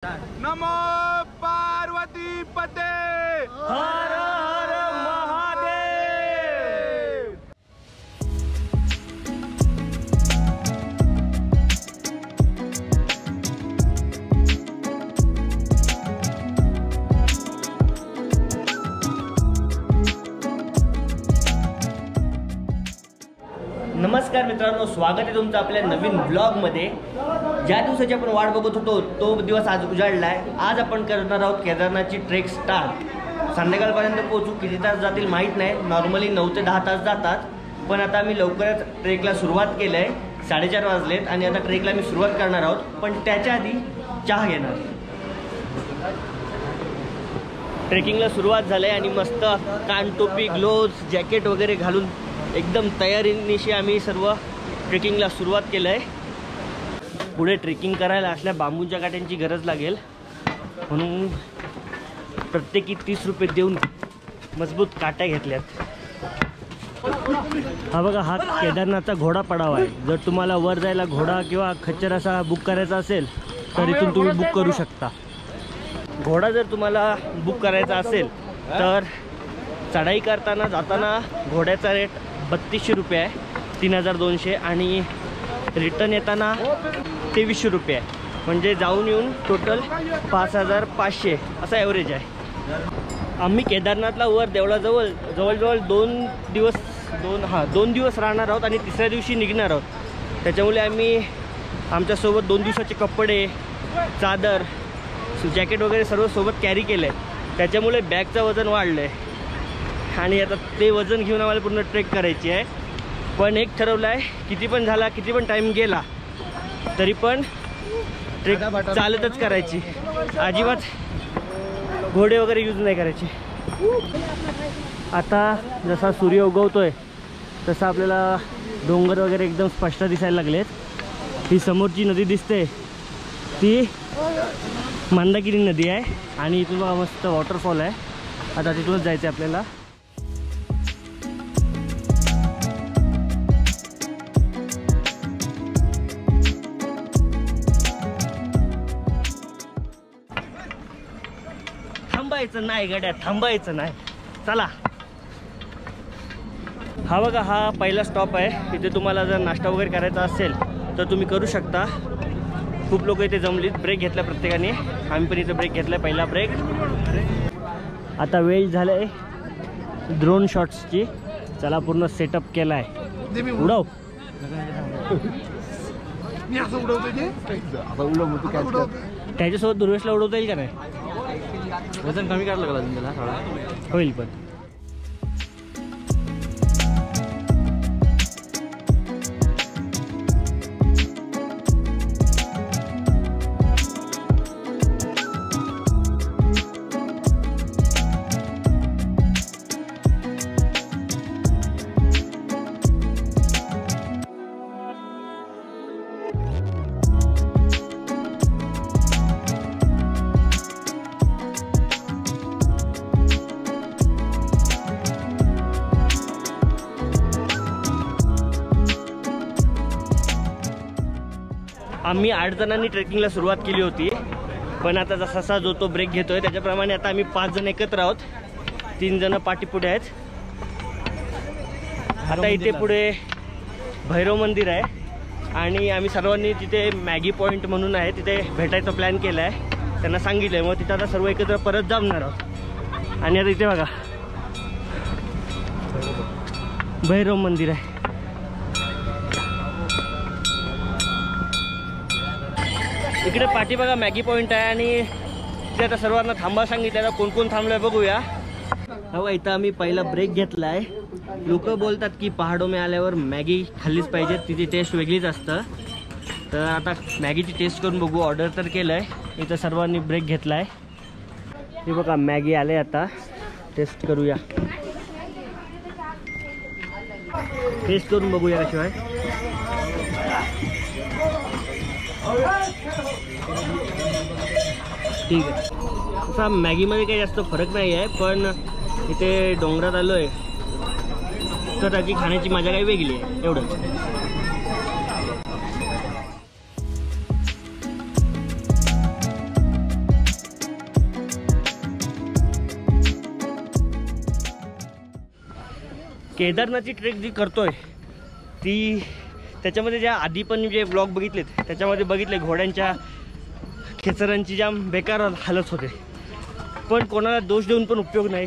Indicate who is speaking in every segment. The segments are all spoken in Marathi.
Speaker 1: नमो पार्वती पते
Speaker 2: हर हर महादेव। नमस्कार मित्रांनो, स्वागत आहे तुमचं आपल्या नवीन ब्लॉगमध्ये। ज्या दिवसाची आपण वाट बघत होतो तो दिवस आज उजाडला आहे। आज आपण करणार आहोत केदारनाथची ट्रेक स्टार्ट। संध्याकाळपर्यंत पोहोचू, किती तास जातील माहीत नाही। नॉर्मली 9 ते 10 तास जातात, पण आता मी लवकरच ट्रेकला सुरुवात केली आहे। 4:30 वाजलेत आणि आता ट्रेकला मी सुरुवात करणार आहोत, पण त्याच्या आधी चहा घेणार। ट्रेकिंगला सुरुवात झाली आणि मस्त कानटोपी, ग्लोव्ज, जॅकेट वगैरे घालून एकदम तयारीनिशी आम्ही सर्व ट्रेकिंगला सुरुवात केलं आहे। पुढे ट्रेकिंग करायला असल्या बांबूच्या काट्यांची गरज लागेल, म्हणून प्रत्येकी 30 रुपये देऊन मजबूत काट्या घेतल्यात। हा बघा, हा केदारनाथचा घोडा पडाव आहे। जर तुम्हाला वर जायला घोडा किंवा खच्चर असा बुक करायचा असेल तर इथून तुम्ही बुक करू शकता। घोडा जर तुम्हाला बुक करायचा असेल तर चढाई करताना जाताना घोड्याचा रेट 3200 रुपये आहे, 3200, आणि रिटर्न येताना 2300 रुपये आहे। म्हणजे जाऊन येऊन टोटल 5500 असा ॲव्हरेज आहे। आम्ही केदारनाथला वर देवळाजवळ जवळजवळ 2 दिवस राहणार आहोत आणि तिसऱ्या दिवशी निघणार आहोत। त्याच्यामुळे आम्ही आमच्यासोबत 2 दिवसाचे कपडे, चादर, जॅकेट वगैरे सर्व सोबत कॅरी केलं आहे। त्याच्यामुळे बॅगचं वजन वाढलं आहे आणि आता ते वजन घेऊन आम्हाला पूर्ण ट्रेक करायची आहे। पण एक ठरवलं आहे, किती पण झाला, किती पण टाईम गेला तरी पण ट्रेक चालतच करायची। अजिबात घोडे वगैरे यूज नाही करायचे। आता जसा सूर्य उगवतोय तसं आपल्याला डोंगर वगैरे एकदम स्पष्ट दिसायला लागलेत। ही समोरची नदी दिसते ती मंदाकिनी नदी आहे आणि इथून मस्त वॉटरफॉल आहे। आता तिथूनच जायचं आहे आपल्याला। थांबायचं नाही गड्या, थांबायचं नाही, चला। हा बघा, हा पहिला स्टॉप आहे। इथे तुम्हाला जर नाश्ता वगैरे करायचा असेल तर तुम्ही करू शकता। खूप लोक इथे जमलीत, ब्रेक घेतला प्रत्येकाने। आम्ही पण इथे ब्रेक घेतला, पहिला ब्रेक। आता वेळ झाला आहे ड्रोन शॉट्सची। चला, पूर्ण सेटअप केला आहे। उडव, त्याच्यासोबत दुर्वेशला उडवता येईल का नाही? वजन कमी करायला लागला त्याला, थोडा होईल पण। आम्ही 8 जणांनी ट्रेकिंगला सुरुवात केली होती, पण आता जसा जो तो ब्रेक घेतोय त्याच्याप्रमाणे आता आम्ही 5 जण एकत्र आहोत। 3 जण पाठीपुढे आहेत। आता इथे पुढे भैरव मंदिर आहे आणि आम्ही सर्वांनी तिथे मॅगी पॉईंट म्हणून आहे, तिथे भेटायचा प्लॅन केला आहे। त्यांना सांगितलंय, मग तिथं आता सर्व एकत्र परत जमणार आहोत। आणि आता इथे बघा भैरव मंदिर आहे। इकडे पाठी बघा मॅगी पॉईंट आहे आणि ते आता सर्वांना थांबा सांगितलं। कोण कोण थांबलंय बघूया। हो, इथं आम्ही पहिला ब्रेक घेतला आहे। लोक बोलतात की पहाडो में आल्यावर मॅगी खाल्लीच पाहिजे, तिची टेस्ट वेगळीच असतं। तर आता मॅगीची टेस्ट करून बघू। ऑर्डर तर केलं आहे, इथं सर्वांनी ब्रेक घेतला आहे। हे बघा मॅगी आले, आता टेस्ट करूया। टेस्ट करून बघूया शिवाय। ठीक आहे, तसा मॅगीमध्ये काही जास्त फरक नाही आहे, पण इथे डोंगरात आलो आहे तर त्याची खाण्याची मजा काही वेगळी आहे, एवढंच। केदारनाथची ट्रेक जी करतोय ती त्याच्यामध्ये ज्या आधी पण जे ब्लॉग बघितलेत त्याच्यामध्ये बघितले घोड्यांच्या खेचरांची जाम बेकार हालत होते, पण कोणाला दोष देऊन पण उपयोग नाही,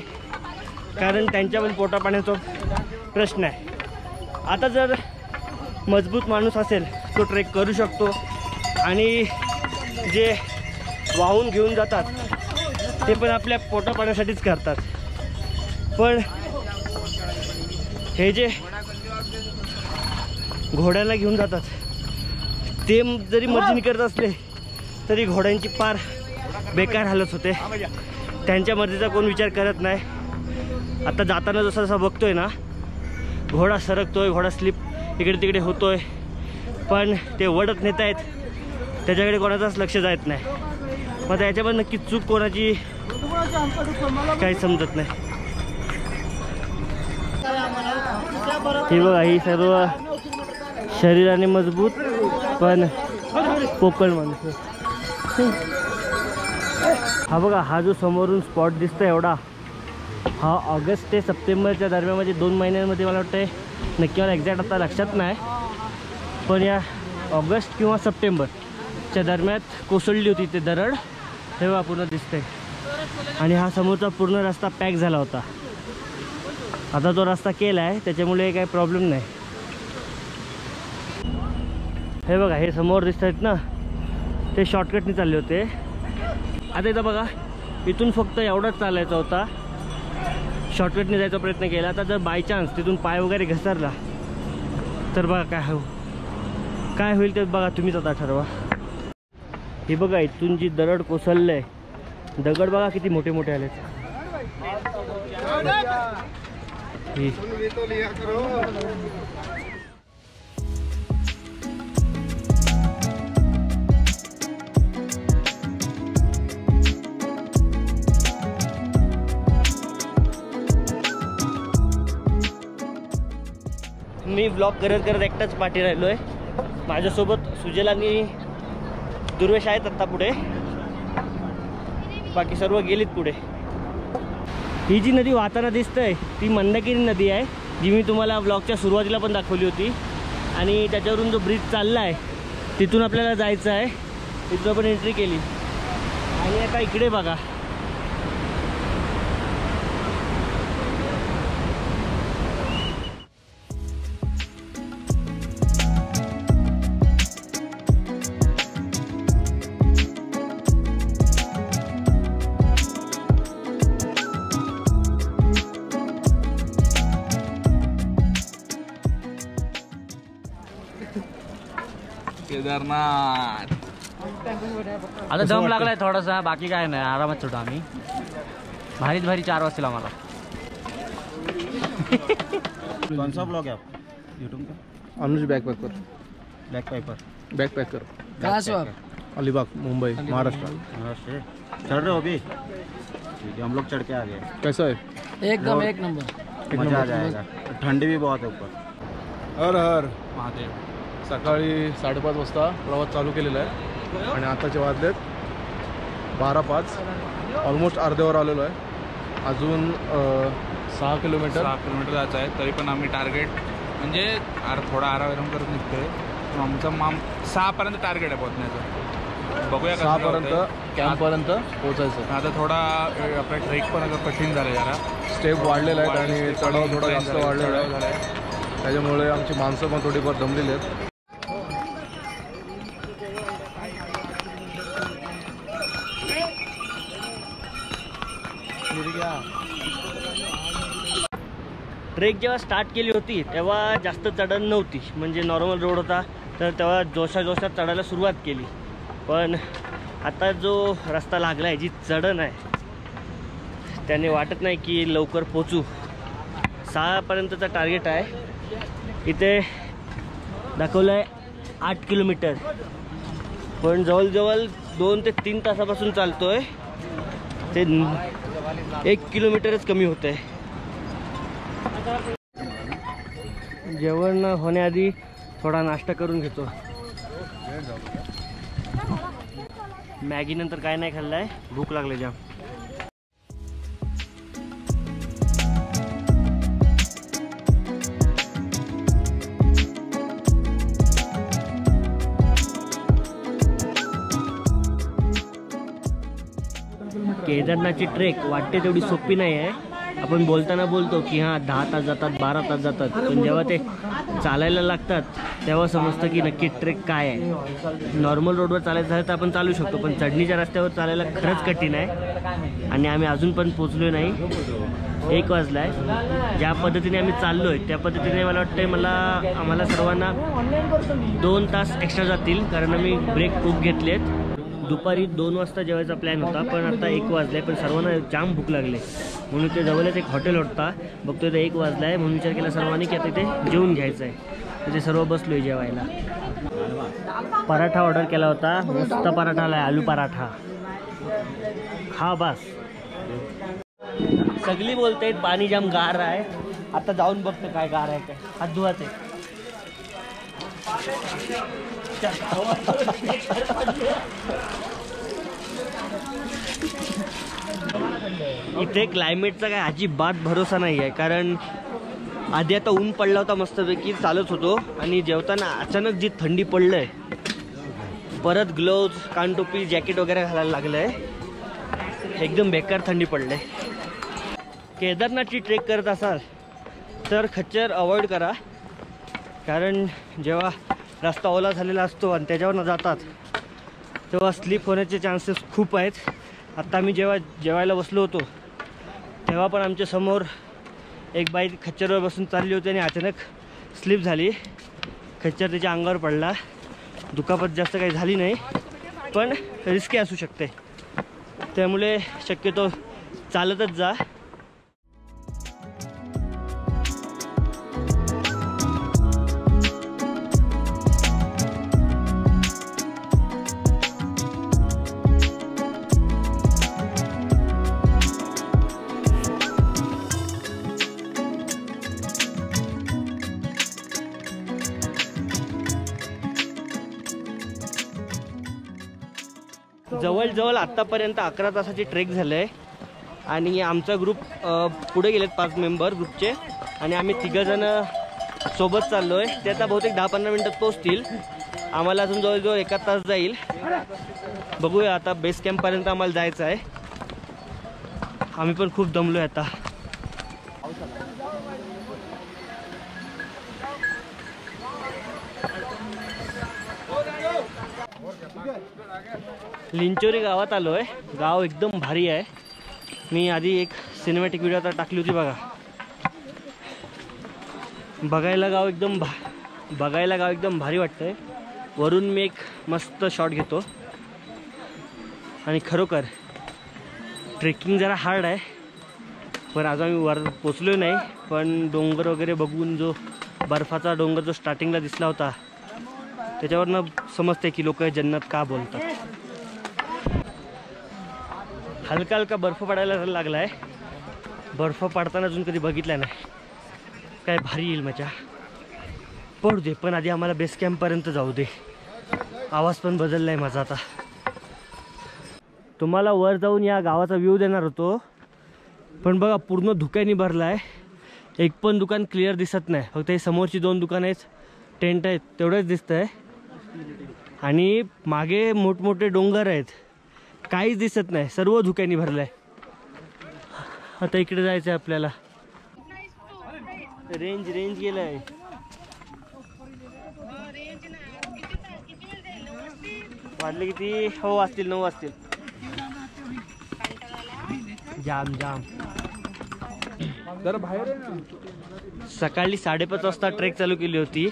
Speaker 2: कारण त्यांच्या पण पोटापाण्याचा प्रश्न आहे. आता जर मजबूत माणूस असेल तो ट्रेक करू शकतो, आणि जे वाहून घेऊन जातात ते पण आपल्या पोटापाण्यासाठीच करतात. पण हे जे घोड्याला घेऊन जातात ते जरी मर्जीने करत असले तरी घोड्यांची फार बेकार हालत होते. त्यांच्या मर्जीचा कोण विचार करत नाही. आता जाताना जसा जसा बघतोय ना, घोडा सरकतोय, घोडा स्लिप इकडे तिकडे होतोय, पण ते वडत नेत आहेत, त्याच्याकडे कोणाचाच लक्ष जात नाही. मग याच्यामध्ये नक्की चूक कोणाची काही समजत नाही. हे बघा, ही सर्व शरीराने मजबूत पण पोकळ माणूस. हा बघा, हा जो समोरून स्पॉट दिसतोय एवढा, हा ऑगस्ट ते सप्टेंबरच्या दरम्यान 2 महिन्यांमध्ये मला वाटतं, नक्की मला एक्झॅक्ट आता लक्षात नाही, पण या ऑगस्ट किंवा सप्टेंबरच्या दरम्यान कोसळली होती ते दरड. हे बघा पूर्ण दिसतंय, आणि हा समोरचा पूर्ण रस्ता पॅक झाला होता. आता तो रस्ता केला आहे त्याच्यामुळे काही प्रॉब्लेम नाही. हे बघा, हे समोर दिसत आहेत ना, ते शॉर्टकटने चालले होते. आता इथं बघा, इथून फक्त एवढंच चालायचा होता, शॉर्टकटने जायचा प्रयत्न केला. आता जर बाय चान्स तिथून पाय वगैरे घसरला तर बघा काय होईल ते बघा, तुम्हीच आता ठरवा. हे बघा, इथून जी दरड कोसळलंय, दगड बघा किती मोठे मोठे आलेत. मी ब्लॉग करत करत एकटाच पाठी राहिलो आहे. माझ्यासोबत सुजल आणि दुर्वेश आहेत आत्ता पुढे, बाकी सर्व गेलीत पुढे. ही जी नदी वाहताना दिसतंय ती मंदाकिनी नदी आहे, जी मी तुम्हाला ब्लॉगच्या सुरुवातीला पण दाखवली होती. आणि त्याच्यावरून जो ब्रिज चालला आहे तिथून आपल्याला जायचं आहे. तिथून आपण एंट्री केली, आणि आता इकडे बघा,
Speaker 1: केदारनाथ.
Speaker 3: आता दम लागलाय थोडासा, बाकी काय नाही, आरामात सुटू आम्ही. भारीच भारी 4 वाजतील आम्हाला.
Speaker 4: कौन सा ब्लॉग है आप यूट्यूब का?
Speaker 5: अनुज बैकपैकर
Speaker 3: कहाँ से आप?
Speaker 5: अलीबाग मुंबई महाराष्ट्र।
Speaker 4: महाराष्ट्र चढ़ रहे हो अभी? ठीक है, हम लोग चढ़ के आ गए।
Speaker 5: कैसा है?
Speaker 3: एकदम एक नंबर.
Speaker 4: मजा आ जाएगा, ठंडी भी बहुत है ऊपर।
Speaker 5: हर हर महादेव। सकाळी 5:30 वाजता प्रवास चालू केलेला आहे आणि आताचे वाजलेत 12:05. ऑलमोस्ट अर्ध्यावर आलेलो आहे. अजून 6 किलोमीटर
Speaker 1: जायचं आहे. तरी पण आम्ही टार्गेट म्हणजे थोडा आराम करत निघतोय. आमचं 6 पर्यंत टार्गेट आहे पोहोचण्याचं. बघूया
Speaker 5: 6 पर्यंत कॅम्पपर्यंत पोहोचायचं.
Speaker 1: आता थोडा आपला ट्रेक पण आता कठीण झालं, जरा
Speaker 5: स्टेप वाढलेला आहे आणि चढाव थोडा जास्त वाढलेला आहे, त्याच्यामुळे आमची माणसं पण थोडीफार दमलेली आहेत.
Speaker 2: ट्रेक जेव्हा स्टार्ट केली होती तेव्हा जास्त चढण नव्हती, म्हणजे नॉर्मल रोड होता, तर तेव्हा जोशात चढायला सुरुवात केली. पण आता जो रस्ता लागला आहे, जी चढण आहे, त्याने वाटत नाही की लवकर पोचू. 6 पर्यंतचा टार्गेट आहे. इथे दाखवलं आहे 8 किलोमीटर, पण जवळजवळ 2 ते 3 तासापासून चालतोय. ते 1 किलोमीटरच कमी होत आहे. जेवण होण्याआधी थोडा नाश्ता करून घेतो. मॅगी नंतर काय नाही खाल्लं आहे, भूक लागली जाम. केदारनाथची ट्रेक वाटते तेवढी सोपी नाही आहे. आपण बोलताना बोलतो की हां 10 तास जातात 12 तास जातात, पण जेव्हा ते चालायला लागतात तेव्हा समजतं की नक्की ट्रेक काय आहे. नॉर्मल रोडवर चालायचं झालं तर आपण चालू शकतो, पण चढणीच्या रस्त्यावर चालायला खरंच कठीण आहे. आणि आम्ही अजून पण पोचलो नाही. 1 वाजला आहे. ज्या पद्धतीने आम्ही चाललो आहे त्या पद्धतीने मला वाटतं आम्हाला सर्वांना 2 तास एक्स्ट्रा जातील, कारण आम्ही ब्रेक खूप घेतलेत. दुपारी 2 वाजता जेवायचा प्लॅन होता, पण आता 1 वाजला आहे. पण सर्वांना जाम भूक लागले म्हणून ते जवळच एक हॉटेल होता. बघतोय तर 1 वाजला आहे म्हणून विचार केला सर्वांनी की आता इथे जेवून घ्यायचं आहे. तिथे सर्व बसलो आहे जेवायला. पराठा ऑर्डर केला होता. मस्त पराठा आला आहे, आलू पराठा. हा बस. सगळी बोलते पाणी जाम गार आहे. आता जाऊन बघतो काय गार आहे काय. हात धुवायचे. इथे क्लायमेटचा काय अजिबात भरोसा नाही आहे, कारण आधी आता ऊन पडला होता मस्तपैकी चालत होतो, आणि जेवताना अचानक जी थंडी पडलंय, परत ग्लोव्ज कानटोपी जॅकेट वगैरे घालायला लागलंय. एकदम बेकार थंडी पडले. केदारनाथची ट्रेक करत असाल तर खच्चर अवॉइड करा, कारण जेव्हा रस्ता ओला झालेला असतो आणि त्याच्यावर न जातात तेव्हा स्लिप होण्याचे चान्सेस खूप आहेत. आत्ता आम्ही जेव्हा जेवायला बसलो होतो तेव्हा पण आमच्या समोर एक बाई खच्चरवर बसून चालली होती आणि अचानक स्लिप झाली. खच्चर त्याच्या अंगावर पडला. दुखापत जास्त काही झाली नाही, पण रिस्की असू शकते, त्यामुळे शक्यतो चालतच जा. जवळजवळ आत्तापर्यंत 11 तासाची ट्रेक झालं आहे, आणि आमचा ग्रुप पुढे गेलेत 5 मेंबर ग्रुपचे, आणि आम्ही 3 जण सोबत चाललो आहे. ते आता बहुतेक 10-15 मिनटात पोहोचतील. आम्हाला अजून जवळजवळ 1 तास जाईल. बघूया आता बेस कॅम्पपर्यंत आम्हाला जायचं आहे. आम्ही पण खूप दमलो आहे आता. लिंचोरी गावात आलो आहे. गाव एकदम भारी आहे. मी आधी एक सिनेमॅटिक व्हिडिओ आता टाकली होती बघा. बघायला गाव एकदम भारी वाटतंय. वरून मी एक मस्त शॉट घेतो. आणि खरोखर ट्रेकिंग जरा हार्ड आहे, पण आज आम्ही वर पोचलो नाही. पण डोंगर वगैरे बघून जो बर्फाचा डोंगर जो स्टार्टिंगला दिसला होता त्याच्यावरनं समजते की लोक जन्नत का बोलतात. हलका हलका बर्फ पडायला लागला आहे. बर्फ पडताना अजून कधी बघितला नाही. काय भारी येईल मजा. पडू दे, पण आधी आम्हाला बेस कॅम्पपर्यंत जाऊ दे. आवाज पण बदलला आहे माझा आता. तुम्हाला वर जाऊन या गावाचा व्ह्यू देणार होतो, पण बघा पूर्ण धुक्याने भरला आहे. एक पण दुकान क्लिअर दिसत नाही. फक्त हे समोरची 2 दुकानं आहेत, टेंट आहेत, तेवढंच दिसतं आहे. आणि मागे मोठमोठे डोंगर आहेत, काहीच दिसत नाही. सर्व धुक्याने भरलं आहे. आता इकडे जायचं आहे आपल्याला. रेंज गेलं आहे. वाजले किती? हो असतील 9 वाजतील. जाम
Speaker 5: जरा बाहेर.
Speaker 2: सकाळी 5:30 वाजता ट्रेक चालू केली होती,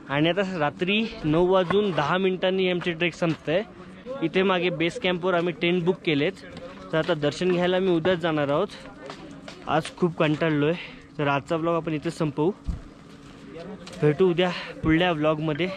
Speaker 2: आणि आता रात्री 9 वाजून 10 मिनिटांनी आमची ट्रेक संपते. इथे मागे बेस कॅम्पवर आम्ही टेंट बुक केलेत. तर आता दर्शन घ्यायला मी उद्याच जाणार आहोत. आज खूप कंटाळलो आहे. तर आजचा ब्लॉग आपण इथेच संपवू. भेटू उद्या पुढल्या ब्लॉगमध्ये.